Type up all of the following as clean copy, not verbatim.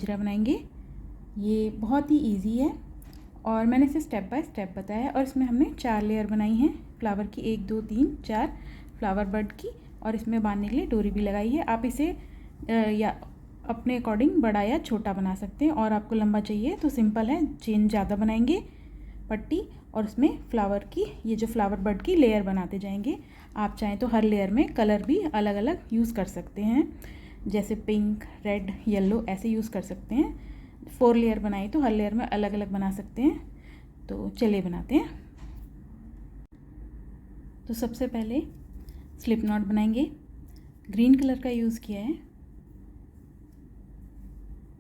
गजरा बनाएंगे। ये बहुत ही इजी है और मैंने इसे स्टेप बाय स्टेप बताया है। और इसमें हमने 4 लेयर बनाई हैं फ्लावर की, 1 2 3 4 फ्लावर बर्ड की, और इसमें बांधने के लिए डोरी भी लगाई है। आप इसे या अपने अकॉर्डिंग बड़ा या छोटा बना सकते हैं, और आपको लंबा चाहिए तो सिंपल है, चेन ज़्यादा बनाएंगे पट्टी, और उसमें फ्लावर की, ये जो फ्लावर बर्ड की लेयर बनाते जाएंगे। आप चाहें तो हर लेयर में कलर भी अलग अलग यूज़ कर सकते हैं, जैसे पिंक, रेड, येलो ऐसे यूज़ कर सकते हैं। 4 लेयर बनाई तो हर लेयर में अलग अलग बना सकते हैं। तो चलिए बनाते हैं। तो सबसे पहले स्लिप नॉट बनाएंगे। ग्रीन कलर का यूज़ किया है।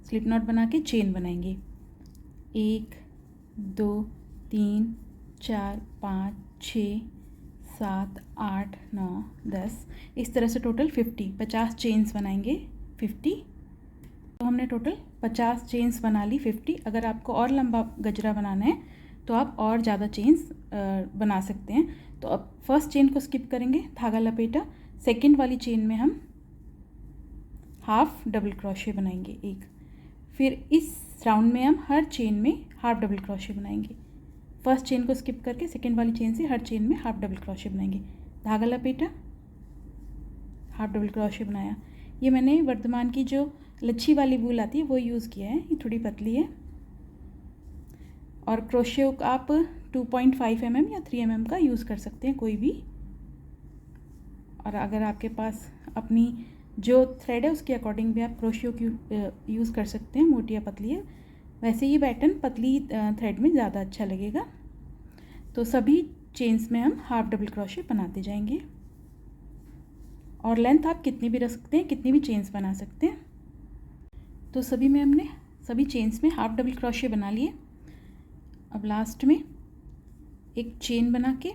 स्लिप नॉट बना के चेन बनाएंगे। 1 2 3 4 5 6 7 8 9 10, इस तरह से टोटल 50 चेन्स बनाएंगे। 50, तो हमने टोटल 50 चेन्स बना ली। 50, अगर आपको और लंबा गजरा बनाना है तो आप और ज़्यादा चेन्स बना सकते हैं। तो अब फर्स्ट चेन को स्किप करेंगे, धागा लपेटा, सेकंड वाली चेन में हम हाफ डबल क्रोशे बनाएंगे एक, फिर इस राउंड में हम हर चेन में हाफ डबल क्रोशे बनाएंगे। फर्स्ट चेन को स्किप करके सेकंड वाली चेन से हर चेन में हाफ डबल क्रोशे बनाएंगे। धागा लपेटा, हाफ डबल क्रोशे बनाया। ये मैंने वर्धमान की जो लच्छी वाली वूल आती है वो यूज़ किया है, ये थोड़ी पतली है। और क्रोशे आप 2.5 mm या 3 mm का यूज़ कर सकते हैं, कोई भी। और अगर आपके पास अपनी जो थ्रेड है उसके अकॉर्डिंग भी आप क्रोशियो की यूज़ कर सकते हैं, मोटी या पतली है। वैसे ये पैटर्न पतली थ्रेड में ज़्यादा अच्छा लगेगा। तो सभी चेन्स में हम हाफ डबल क्रोशे बनाते जाएंगे, और लेंथ आप कितनी भी रख सकते हैं, कितनी भी चेन्स बना सकते हैं। तो सभी में हमने सभी चेन्स में हाफ डबल क्रोशे बना लिए। अब लास्ट में एक चेन बना के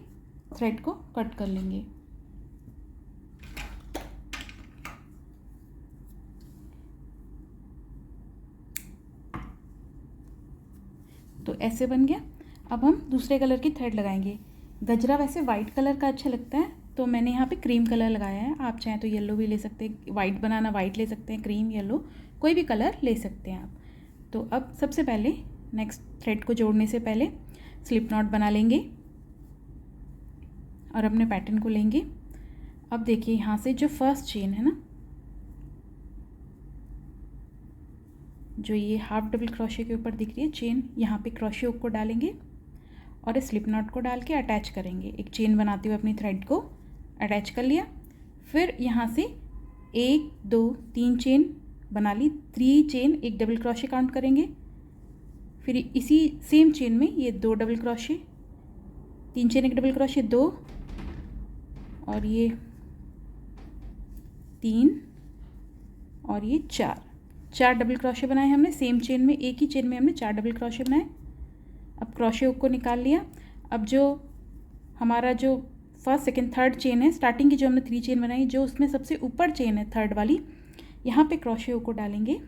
थ्रेड को कट कर लेंगे। तो ऐसे बन गया। अब हम दूसरे कलर की थ्रेड लगाएंगे। गजरा वैसे वाइट कलर का अच्छा लगता है, तो मैंने यहाँ पे क्रीम कलर लगाया है। आप चाहें तो येलो भी ले सकते हैं, वाइट बनाना वाइट ले सकते हैं, क्रीम, येलो, कोई भी कलर ले सकते हैं आप। तो अब सबसे पहले नेक्स्ट थ्रेड को जोड़ने से पहले स्लिप नॉट बना लेंगे और अपने पैटर्न को लेंगे। अब देखिए यहाँ से जो फर्स्ट चेन है ना, जो ये हाफ डबल क्रोशे के ऊपर दिख रही है चेन, यहाँ पे क्रोशे हुक को डालेंगे और इस स्लिप नॉट को डाल के अटैच करेंगे। एक चेन बनाते हुए अपनी थ्रेड को अटैच कर लिया। फिर यहाँ से 1 2 3 चेन बना ली, 3 चेन, एक डबल क्रोशे काउंट करेंगे। फिर इसी सेम चेन में ये 2 डबल क्रोशे, 3 चेन, एक डबल क्रोशे, 2, और ये 3, और ये 4 डबल क्रोशे बनाए हमने सेम चेन में। एक ही चेन में हमने 4 डबल क्रोशे बनाए। अब क्रोशे हुक को निकाल लिया। अब जो हमारा जो फर्स्ट सेकंड थर्ड चेन है, स्टार्टिंग की जो हमने 3 चेन बनाई, जो उसमें सबसे ऊपर चेन है थर्ड वाली, यहाँ पे क्रोशे हुक को डालेंगे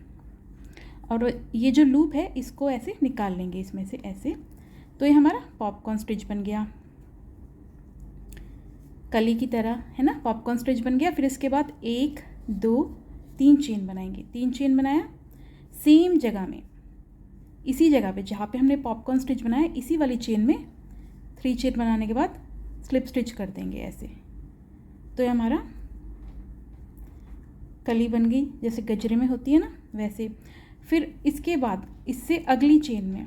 और ये जो लूप है इसको ऐसे निकाल लेंगे इसमें से ऐसे। तो ये हमारा पॉपकॉर्न स्टिच बन गया, कली की तरह, है ना, पॉपकॉर्न स्टिच बन गया। फिर इसके बाद 1 2 3 चेन बनाएंगे। 3 चेन बनाया सेम जगह में, इसी जगह पे जहाँ पे हमने पॉपकॉर्न स्टिच बनाया, इसी वाली चेन में 3 चेन बनाने के बाद स्लिप स्टिच कर देंगे ऐसे। तो ये हमारा कली बन गई, जैसे गजरे में होती है ना वैसे। फिर इसके बाद इससे अगली चेन में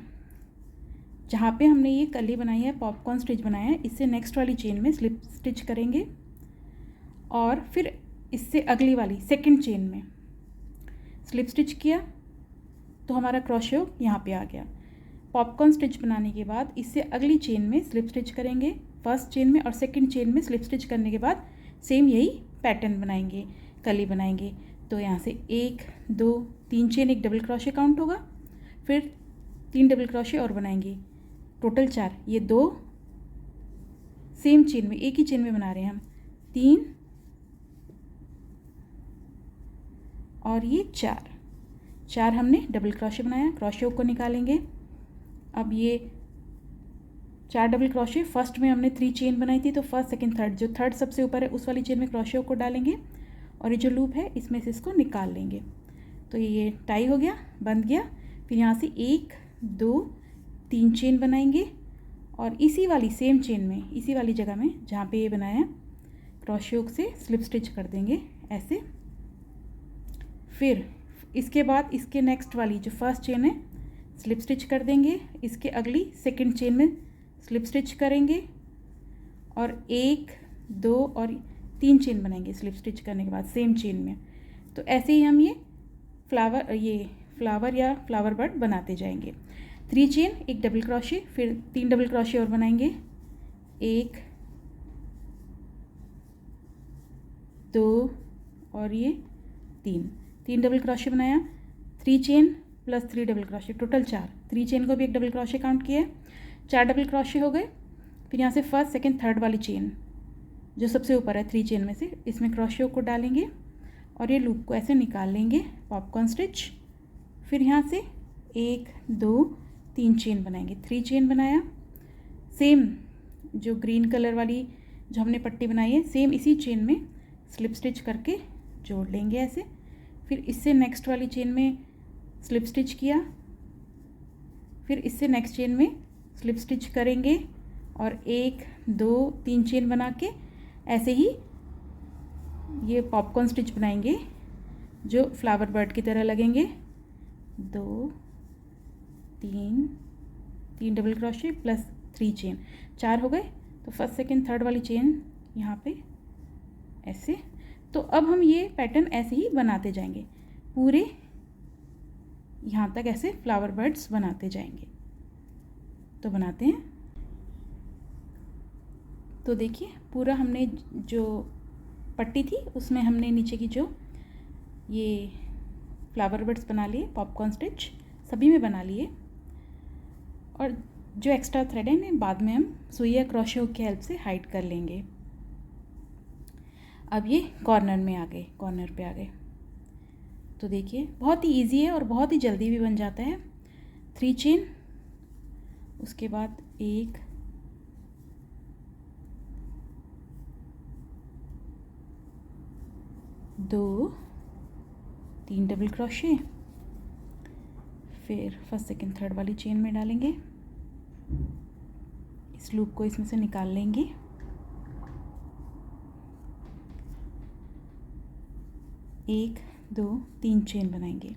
जहाँ पे हमने ये कली बनाई है, पॉपकॉर्न स्टिच बनाया है, इससे नेक्स्ट वाली चेन में स्लिप स्टिच करेंगे। और फिर इससे अगली वाली सेकंड चेन में स्लिप स्टिच किया तो हमारा क्रोशे हुक यहाँ पे आ गया। पॉपकॉर्न स्टिच बनाने के बाद इससे अगली चेन में स्लिप स्टिच करेंगे, फर्स्ट चेन में, और सेकंड चेन में स्लिप स्टिच करने के बाद सेम यही पैटर्न बनाएंगे, कली बनाएंगे। तो यहाँ से 1 2 3 चेन, एक डबल क्रोशे काउंट होगा, फिर 3 डबल क्रोशे और बनाएंगे, टोटल 4। ये 2 सेम चेन में, एक ही चेन में बना रहे हैं हम, 3 और ये 4 हमने डबल क्रोशे बनाया। क्रोशे हुक को निकालेंगे। अब ये 4 डबल क्रोशे, फर्स्ट में हमने 3 चेन बनाई थी, तो फर्स्ट सेकंड थर्ड, जो थर्ड सबसे ऊपर है उस वाली चेन में क्रोशे हुक को डालेंगे और ये जो लूप है इसमें से इसको निकाल लेंगे। तो ये टाई हो गया, बंध गया। फिर यहाँ से 1 2 3 चेन बनाएंगे और इसी वाली सेम चेन में, इसी वाली जगह में जहाँ पे ये बनाया क्रोशे हुक से स्लिप स्टिच कर देंगे ऐसे। फिर इसके बाद इसके नेक्स्ट वाली जो फर्स्ट चेन है स्लिप स्टिच कर देंगे, इसके अगली सेकंड चेन में स्लिप स्टिच करेंगे और 1 2 और 3 चेन बनाएंगे स्लिप स्टिच करने के बाद सेम चेन में। तो ऐसे ही हम ये फ्लावर या फ्लावर बर्ड बनाते जाएंगे। 3 चेन, 1 डबल क्रोशे, फिर 3 डबल क्रोशे और बनाएंगे, 1 2 और ये 3 डबल क्रोशे बनाया, 3 chain plus 3 double crochet, total 4। 3 chain को भी 1 डबल क्रोशे काउंट किया है, 4 डबल क्रोशे हो गए। फिर यहाँ से फर्स्ट सेकंड थर्ड वाली चेन जो सबसे ऊपर है 3 चेन में से, इसमें क्रोशे को डालेंगे और ये लूप को ऐसे निकाल लेंगे, पॉपकॉर्न स्टिच। फिर यहाँ से 1 2 3 चेन बनाएंगे, 3 चेन बनाया, सेम जो ग्रीन कलर वाली जो हमने पट्टी बनाई है सेम इसी चेन में स्लिप स्टिच करके जोड़ लेंगे ऐसे। फिर इससे नेक्स्ट वाली चेन में स्लिप स्टिच किया, फिर इससे नेक्स्ट चेन में स्लिप स्टिच करेंगे और 1 2 3 चेन बना के ऐसे ही ये पॉपकॉर्न स्टिच बनाएंगे जो फ्लावर बर्ड की तरह लगेंगे। 2 3 डबल क्रोशे प्लस 3 चेन, 4 हो गए। तो फर्स्ट सेकंड थर्ड वाली चेन यहाँ पे ऐसे। तो अब हम ये पैटर्न ऐसे ही बनाते जाएंगे पूरे यहाँ तक, ऐसे फ्लावर बर्ड्स बनाते जाएंगे। तो बनाते हैं। तो देखिए पूरा हमने जो पट्टी थी उसमें हमने नीचे की जो ये फ्लावर बर्ड्स बना लिए, पॉपकॉर्न स्टिच सभी में बना लिए। और जो एक्स्ट्रा थ्रेड है इन्हें बाद में हम सुई या क्रोशे हुक की हेल्प से हाइड कर लेंगे। अब ये कॉर्नर में आ गए, कॉर्नर पे आ गए। तो देखिए बहुत ही इजी है और बहुत ही जल्दी भी बन जाता है। 3 चेन, उसके बाद 1 2 3 डबल क्रोशे, फिर फर्स्ट सेकंड थर्ड वाली चेन में डालेंगे, इस लूप को इसमें से निकाल लेंगे, 1 2 3 चेन बनाएंगे।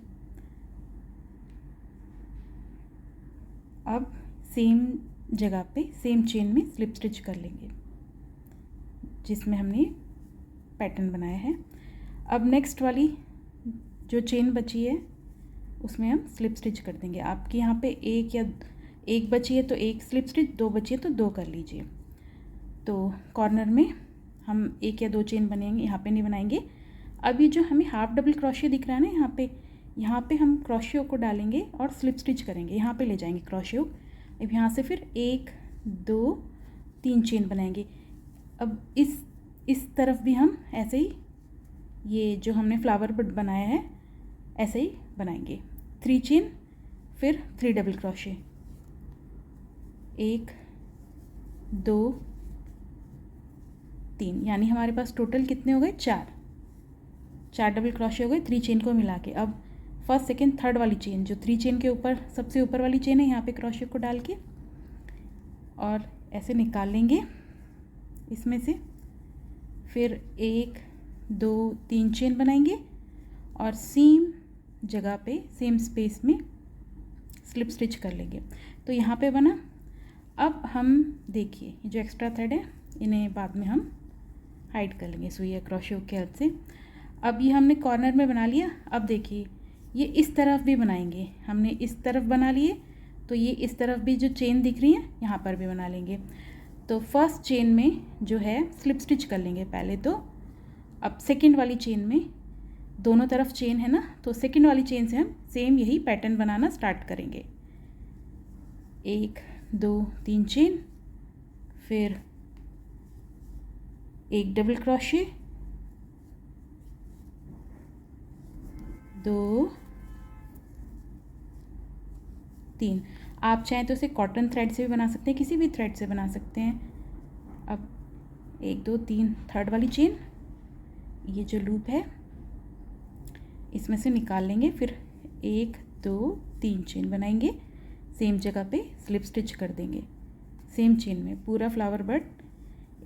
अब सेम जगह पे सेम चेन में स्लिप स्टिच कर लेंगे जिसमें हमने पैटर्न बनाया है। अब नेक्स्ट वाली जो चेन बची है उसमें हम स्लिप स्टिच कर देंगे। आपके यहाँ पे एक बची है तो 1 स्लिप स्टिच, 2 बची है तो 2 कर लीजिए। तो कॉर्नर में हम 1 या 2 चेन बनेंगे, यहाँ पे नहीं बनाएंगे। अब ये जो हमें हाफ डबल क्रोशे दिख रहा है ना यहाँ पे हम क्रोशे हुक को डालेंगे और स्लिप स्टिच करेंगे, यहाँ पे ले जाएंगे क्रोशे हुक। अब यहाँ से फिर 1 2 3 चेन बनाएंगे। अब इस तरफ भी हम ऐसे ही ये जो हमने फ्लावर बर्ड बनाया है ऐसे ही बनाएंगे। 3 चेन, फिर 3 डबल क्रोशे, 1 2 3, यानी हमारे पास टोटल कितने हो गए? 4 डबल क्रोशे हो गए 3 चेन को मिला के। अब फर्स्ट सेकंड थर्ड वाली चेन जो 3 चेन के ऊपर सबसे ऊपर वाली चेन है यहाँ पे क्रोशे को डाल के और ऐसे निकाल लेंगे इसमें से। फिर 1 2 3 चेन बनाएंगे और सेम जगह पे सेम स्पेस में स्लिप स्टिच कर लेंगे। तो यहाँ पे बना। अब हम देखिए जो एक्स्ट्रा थ्रेड है इन्हें बाद में हम हाइड कर लेंगे सुई या क्रोशे हुक की हेल्प से। अब ये हमने कॉर्नर में बना लिया। अब देखिए ये इस तरफ भी बनाएंगे, हमने इस तरफ बना लिए तो ये इस तरफ भी जो चेन दिख रही है यहाँ पर भी बना लेंगे। तो फर्स्ट चेन में जो है स्लिप स्टिच कर लेंगे पहले तो। अब सेकंड वाली चेन में दोनों तरफ चेन है ना, तो सेकंड वाली चेन से हम सेम यही पैटर्न बनाना स्टार्ट करेंगे। 1 2 3 चेन, फिर 1 डबल क्रोशे, 2 3। आप चाहें तो इसे कॉटन थ्रेड से भी बना सकते हैं, किसी भी थ्रेड से बना सकते हैं। अब 1 2 3 थर्ड वाली चेन, ये जो लूप है इसमें से निकाल लेंगे। फिर 1 2 3 चेन बनाएंगे, सेम जगह पे स्लिप स्टिच कर देंगे, सेम चेन में पूरा फ्लावर बड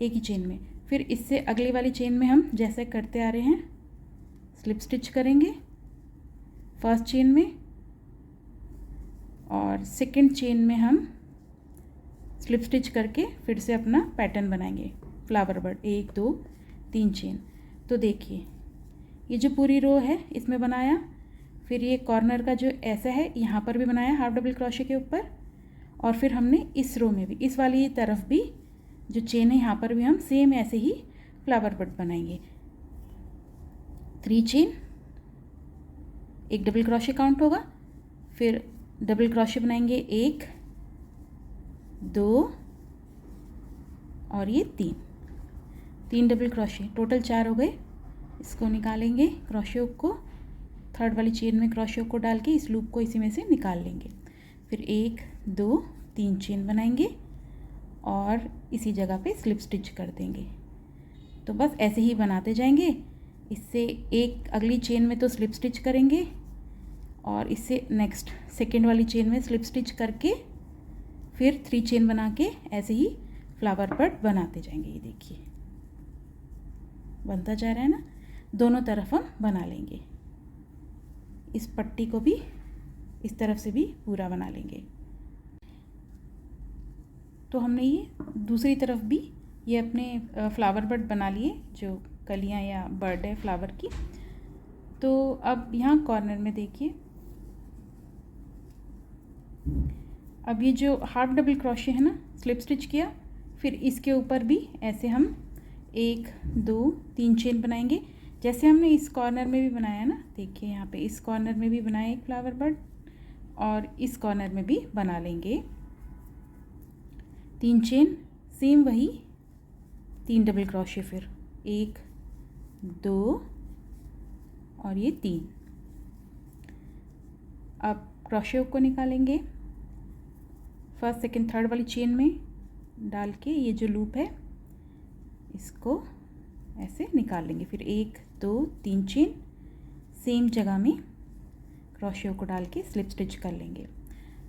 एक ही चेन में। फिर इससे अगली वाली चेन में हम जैसे करते आ रहे हैं स्लिप स्टिच करेंगे फर्स्ट चेन में, और सेकंड चेन में हम स्लिप स्टिच करके फिर से अपना पैटर्न बनाएंगे फ्लावर बड 1 2 3 चेन। तो देखिए ये जो पूरी रो है इसमें बनाया, फिर ये कॉर्नर का जो ऐसा है यहाँ पर भी बनाया हाफ डबल क्रोशे के ऊपर, और फिर हमने इस रो में भी इस वाली तरफ भी जो चेन है यहाँ पर भी हम सेम ऐसे ही फ्लावर बड बनाएंगे। 3 चेन, एक डबल क्रोशे काउंट होगा, फिर डबल क्रोशे बनाएंगे 1 2 और ये 3 डबल क्रोशे, टोटल 4 हो गए। इसको निकालेंगे क्रोशे हुक को, थर्ड वाली चेन में क्रोशे हुक को डाल के इस लूप को इसी में से निकाल लेंगे। फिर 1 2 3 चेन बनाएंगे और इसी जगह पे स्लिप स्टिच कर देंगे। तो बस ऐसे ही बनाते जाएंगे। इससे एक अगली चेन में तो स्लिप स्टिच करेंगे और इससे नेक्स्ट सेकेंड वाली चेन में स्लिप स्टिच करके फिर 3 चेन बना के ऐसे ही फ्लावर बड बनाते जाएंगे। ये देखिए बनता जा रहा है ना, दोनों तरफ हम बना लेंगे। इस पट्टी को भी इस तरफ से भी पूरा बना लेंगे। तो हमने ये दूसरी तरफ भी ये अपने फ्लावर बड बना लिए, जो कलियां या बर्ड है फ्लावर की। तो अब यहाँ कॉर्नर में देखिए, अब ये जो हाफ डबल क्रोशे है ना स्लिप स्टिच किया, फिर इसके ऊपर भी ऐसे हम 1 2 3 चेन बनाएंगे, जैसे हमने इस कॉर्नर में भी बनाया ना। देखिए यहाँ पे इस कॉर्नर में भी बनाया एक फ्लावर बड और इस कॉर्नर में भी बना लेंगे 3 चेन, सेम वही 3 डबल क्रोशे, फिर 1 2 और ये 3। अब क्रोशे हुक को निकालेंगे, फर्स्ट सेकंड थर्ड वाली चेन में डाल के ये जो लूप है इसको ऐसे निकाल लेंगे। फिर 1 2 3 चेन, सेम जगह में क्रोशे को डाल के स्लिप स्टिच कर लेंगे।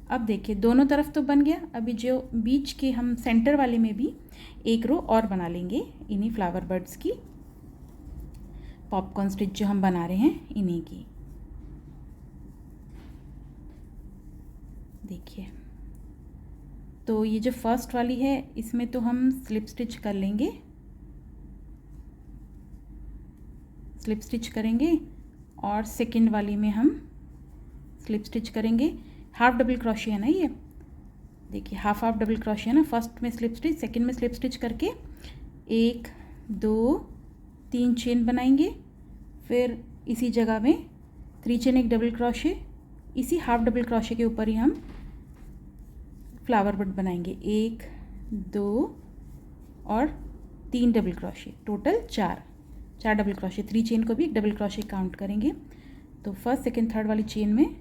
अब देखिए दोनों तरफ तो बन गया। अभी जो बीच के हम सेंटर वाले में भी एक रो और बना लेंगे इन्हीं फ्लावर बर्ड्स की, पॉपकॉर्न स्टिच जो हम बना रहे हैं इन्हीं की। देखिए तो ये जो फर्स्ट वाली है इसमें तो हम स्लिप स्टिच कर लेंगे, स्लिप स्टिच करेंगे, और सेकंड वाली में हम स्लिप स्टिच करेंगे। हाफ डबल क्रोशे है ना ये, देखिए हाफ डबल क्रोशे है ना, फर्स्ट में स्लिप स्टिच सेकंड में स्लिप स्टिच करके 1 2 3 चेन बनाएंगे, फिर इसी जगह में 3 चेन एक डबल क्रोशे, इसी हाफ डबल क्रोशे के ऊपर ही हम फ्लावर बड बनाएंगे 1 2 और 3 double crochet, total 4 double crochet. 3 chain को भी एक डबल क्रोशे काउंट करेंगे। तो फर्स्ट सेकंड थर्ड वाली चेन में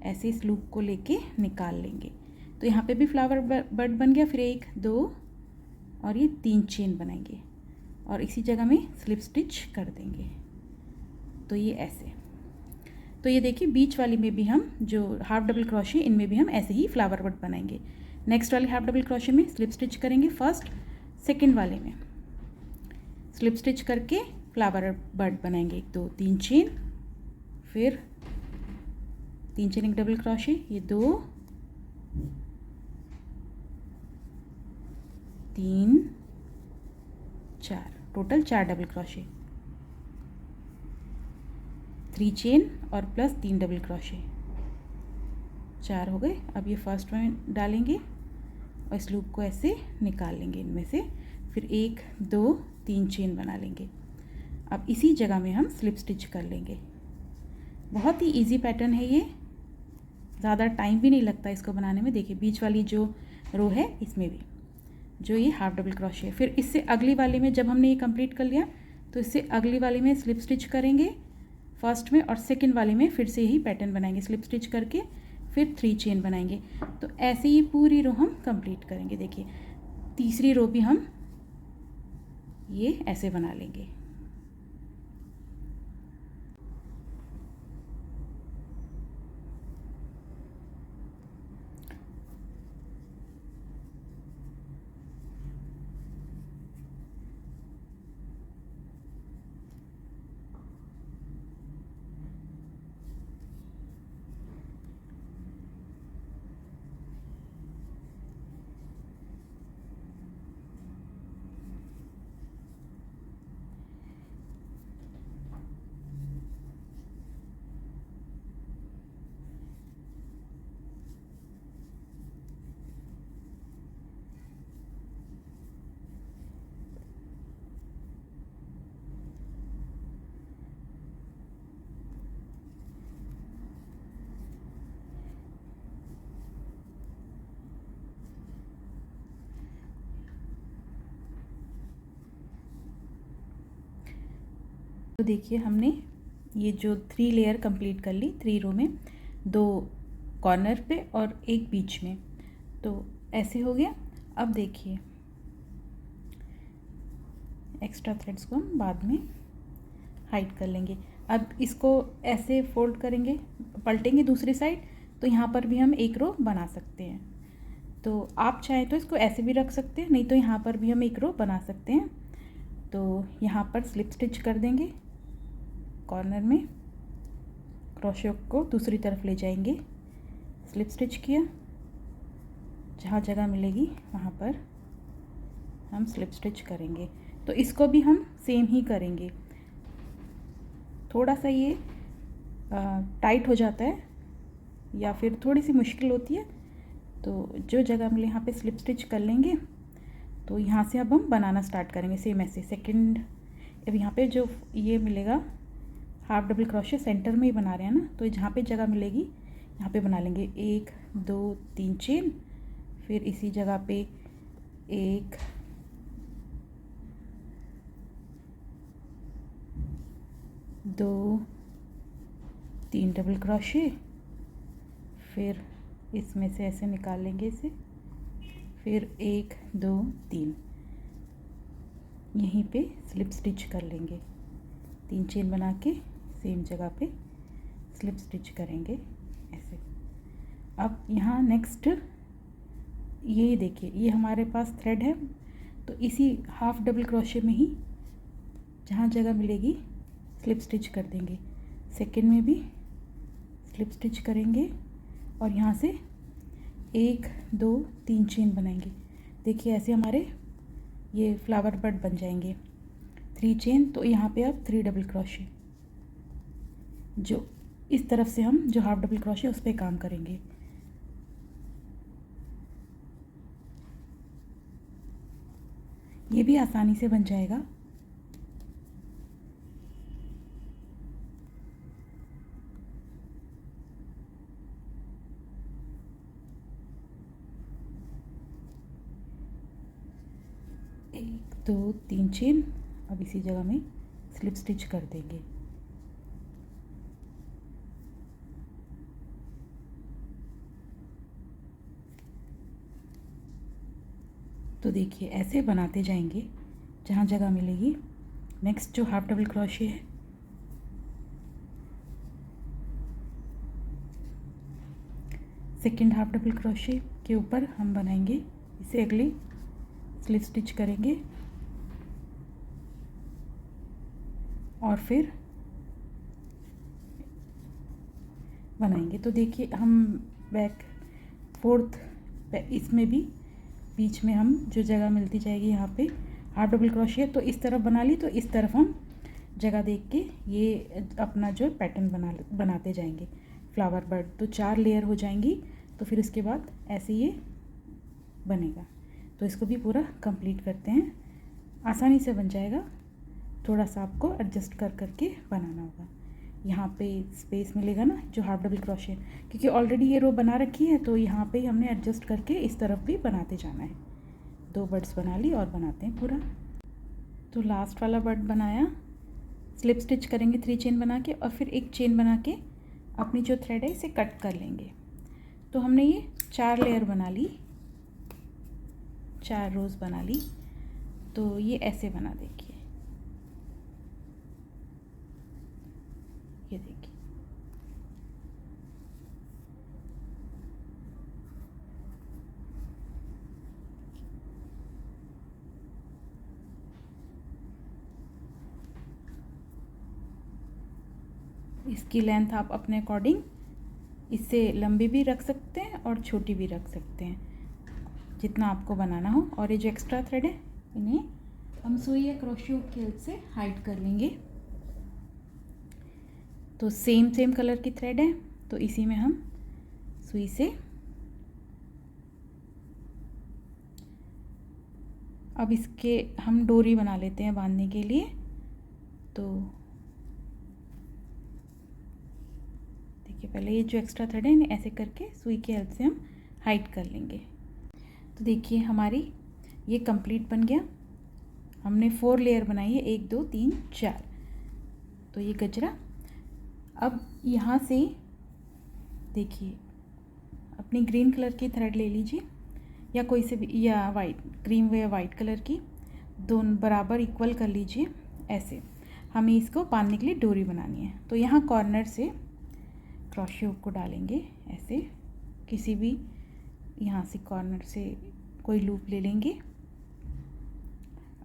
ऐसे इस लूप को लेके निकाल लेंगे। तो यहाँ पे भी फ्लावर बड बन गया। फिर 1 2 और ये 3 चेन बनाएंगे और इसी जगह में स्लिप स्टिच कर देंगे। तो ये ऐसे, तो ये देखिए बीच वाली में भी हम जो हाफ डबल क्रोशे इनमें भी हम ऐसे ही फ्लावर बड बनाएंगे। नेक्स्ट वाली हाफ डबल क्रोशे में स्लिप स्टिच करेंगे, फर्स्ट सेकंड वाले में स्लिप स्टिच करके फ्लावर बड बनाएंगे 1 2 3 चेन, फिर 3 चेन एक डबल क्रोशे, ये 2 3 4, टोटल 4 डबल क्रोशे, 3 चेन और प्लस 3 डबल क्रोशे, 4 हो गए। अब ये फर्स्ट में डालेंगे और इस लूप को ऐसे निकाल लेंगे इनमें से, फिर 1 2 3 चेन बना लेंगे। अब इसी जगह में हम स्लिप स्टिच कर लेंगे। बहुत ही इजी पैटर्न है ये, ज़्यादा टाइम भी नहीं लगता इसको बनाने में। देखिए बीच वाली जो रो है इसमें भी जो ये हाफ डबल क्रोशे है, फिर इससे अगली वाली में जब हमने ये कंप्लीट कर लिया तो इससे अगली वाली में स्लिप स्टिच करेंगे फर्स्ट में, और सेकंड वाले में फिर से यही पैटर्न बनाएंगे, स्लिप स्टिच करके फिर 3 चेन बनाएंगे। तो ऐसे ही पूरी रो हम कंप्लीट करेंगे। देखिए तीसरी रो भी हम ये ऐसे बना लेंगे। तो देखिए हमने ये जो 3 लेयर कंप्लीट कर ली, 3 रो में, 2 कॉर्नर पे और एक बीच में, तो ऐसे हो गया। अब देखिए एक्स्ट्रा थ्रेड्स को हम बाद में हाइड कर लेंगे। अब इसको ऐसे फोल्ड करेंगे, पलटेंगे दूसरी साइड, तो यहाँ पर भी हम एक रो बना सकते हैं। तो आप चाहें तो इसको ऐसे भी रख सकते हैं, नहीं तो यहाँ पर भी हम एक रो बना सकते हैं। तो यहाँ पर स्लिप स्टिच कर देंगे, कॉर्नर में क्रोशे को दूसरी तरफ ले जाएंगे, स्लिप स्टिच किया, जहाँ जगह मिलेगी वहाँ पर हम स्लिप स्टिच करेंगे। तो इसको भी हम सेम ही करेंगे। थोड़ा सा ये टाइट हो जाता है या फिर थोड़ी सी मुश्किल होती है, तो जो जगह मिले यहाँ पे स्लिप स्टिच कर लेंगे। तो यहाँ से अब हम बनाना स्टार्ट करेंगे सेम ऐसे। सेकंड अब यहाँ पे जो ये मिलेगा हाफ डबल क्रोशे सेंटर में ही बना रहे हैं ना, तो जहाँ पे जगह मिलेगी यहाँ पे बना लेंगे 1 2 3 चेन, फिर इसी जगह पे 1 2 3 डबल क्रोशे, फिर इसमें से ऐसे निकाल लेंगे इसे, फिर 1 2 3 यहीं पे स्लिप स्टिच कर लेंगे, 3 चेन बना के सेम जगह पे स्लिप स्टिच करेंगे ऐसे। अब यहाँ नेक्स्ट ये देखिए, ये हमारे पास थ्रेड है, तो इसी हाफ डबल क्रोशे में ही जहाँ जगह मिलेगी स्लिप स्टिच कर देंगे। सेकंड में भी स्लिप स्टिच करेंगे और यहाँ से 1 2 3 चेन बनाएंगे। देखिए ऐसे हमारे ये फ्लावर बड बन जाएंगे। 3 चेन, तो यहाँ पे अब 3 डबल क्रोशे, जो इस तरफ से हम जो हाफ डबल क्रोशे उस पर काम करेंगे। ये भी आसानी से बन जाएगा। एक 2 3 चेन, अब इसी जगह में स्लिप स्टिच कर देंगे। तो देखिए ऐसे बनाते जाएंगे जहाँ जगह मिलेगी। नेक्स्ट जो हाफ डबल क्रोशे है, सेकंड हाफ डबल क्रोशे के ऊपर हम बनाएंगे इसे अगली स्लिप स्टिच करेंगे और फिर बनाएंगे। तो देखिए हम बैक फोर्थ इसमें भी बीच में हम जो जगह मिलती जाएगी यहाँ पे हाफ डबल क्रोशिया, तो इस तरफ बना ली, तो इस तरफ हम जगह देख के ये अपना जो पैटर्न बनाते जाएंगे फ्लावर बर्ड। तो 4 लेयर हो जाएंगी, तो फिर इसके बाद ऐसे ये बनेगा। तो इसको भी पूरा कंप्लीट करते हैं, आसानी से बन जाएगा। थोड़ा सा आपको एडजस्ट कर करके बनाना होगा। यहाँ पे स्पेस मिलेगा ना जो हाफ डबल क्रोशे, क्योंकि ऑलरेडी ये रो बना रखी है, तो यहाँ पे हमने एडजस्ट करके इस तरफ भी बनाते जाना है। 2 बर्ड्स बना ली और बनाते हैं पूरा। तो लास्ट वाला बर्ड बनाया, स्लिप स्टिच करेंगे 3 चेन बना के, और फिर 1 चेन बना के अपनी जो थ्रेड है इसे कट कर लेंगे। तो हमने ये 4 लेयर बना ली, 4 रोज़ बना ली। तो ये ऐसे बना, देखिए ये देखिए। इसकी लेंथ आप अपने अकॉर्डिंग इससे लंबी भी रख सकते हैं और छोटी भी रख सकते हैं, जितना आपको बनाना हो। और ये जो एक्स्ट्रा थ्रेड है इन्हें हम सुई या क्रोशियो की हेल्प से हाइड कर लेंगे। तो सेम कलर की थ्रेड है, तो इसी में हम सुई से अब इसके हम डोरी बना लेते हैं बांधने के लिए। तो देखिए पहले ये जो एक्स्ट्रा थ्रेड है इन्हें ऐसे करके सुई की हेल्प से हम हाइड कर लेंगे। तो देखिए हमारी ये कंप्लीट बन गया। हमने 4 लेयर बनाई है, 1 2 3 4। तो ये गजरा। अब यहाँ से देखिए, अपनी ग्रीन कलर की थ्रेड ले लीजिए या कोई से भी, या वाइट, क्रीम या वाइट कलर की, दोनों बराबर इक्वल कर लीजिए। ऐसे हमें इसको बांधने के लिए डोरी बनानी है। तो यहाँ कॉर्नर से क्रोशे हुक को डालेंगे ऐसे, किसी भी यहाँ से कॉर्नर से कोई लूप ले लेंगे।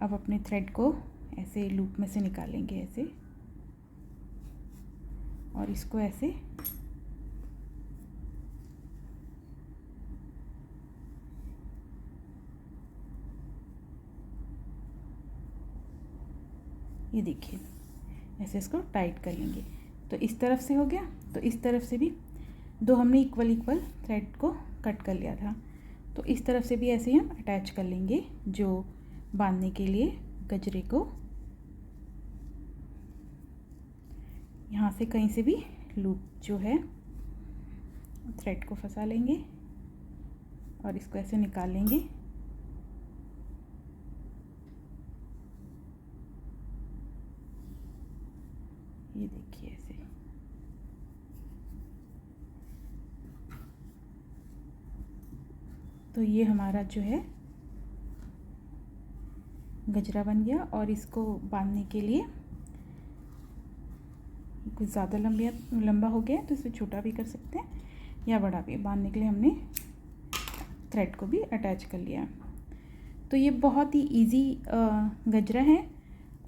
अब अपने थ्रेड को ऐसे लूप में से निकालेंगे ऐसे, और इसको ऐसे ये देखिए ऐसे इसको टाइट कर लेंगे। तो इस तरफ से हो गया, तो इस तरफ से भी दो हमने इक्वल थ्रेड को कट कर लिया था, तो इस तरफ से भी ऐसे ही हम अटैच कर लेंगे जो बांधने के लिए गजरे को। यहाँ से कहीं से भी लूप जो है थ्रेड को फंसा लेंगे और इसको ऐसे निकाल लेंगे। ये देखिए ऐसे। तो ये हमारा जो है गजरा बन गया। और इसको बांधने के लिए कुछ ज़्यादा लंबा हो गया तो इसे छोटा भी कर सकते हैं या बड़ा भी। बांधने के लिए हमने थ्रेड को भी अटैच कर लिया। तो ये बहुत ही इजी गजरा है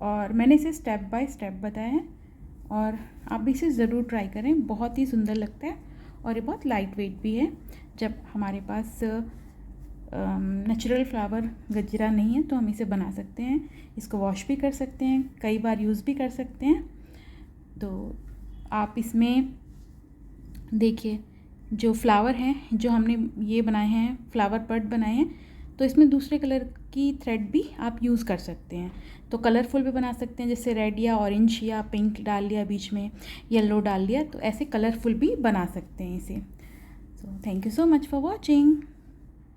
और मैंने इसे स्टेप बाय स्टेप बताया है, और आप भी इसे ज़रूर ट्राई करें। बहुत ही सुंदर लगता है और ये बहुत लाइट वेट भी है। जब हमारे पास नेचुरल फ्लावर गजरा नहीं है तो हम इसे बना सकते हैं। इसको वॉश भी कर सकते हैं, कई बार यूज़ भी कर सकते हैं। तो आप इसमें देखिए जो फ्लावर हैं, जो हमने ये बनाए हैं, फ्लावर पट बनाए हैं, तो इसमें दूसरे कलर की थ्रेड भी आप यूज़ कर सकते हैं। तो कलरफुल भी बना सकते हैं, जैसे रेड या ऑरेंज या पिंक डाल लिया, बीच में येलो डाल लिया, तो ऐसे कलरफुल भी बना सकते हैं इसे। So thank you so much for watching.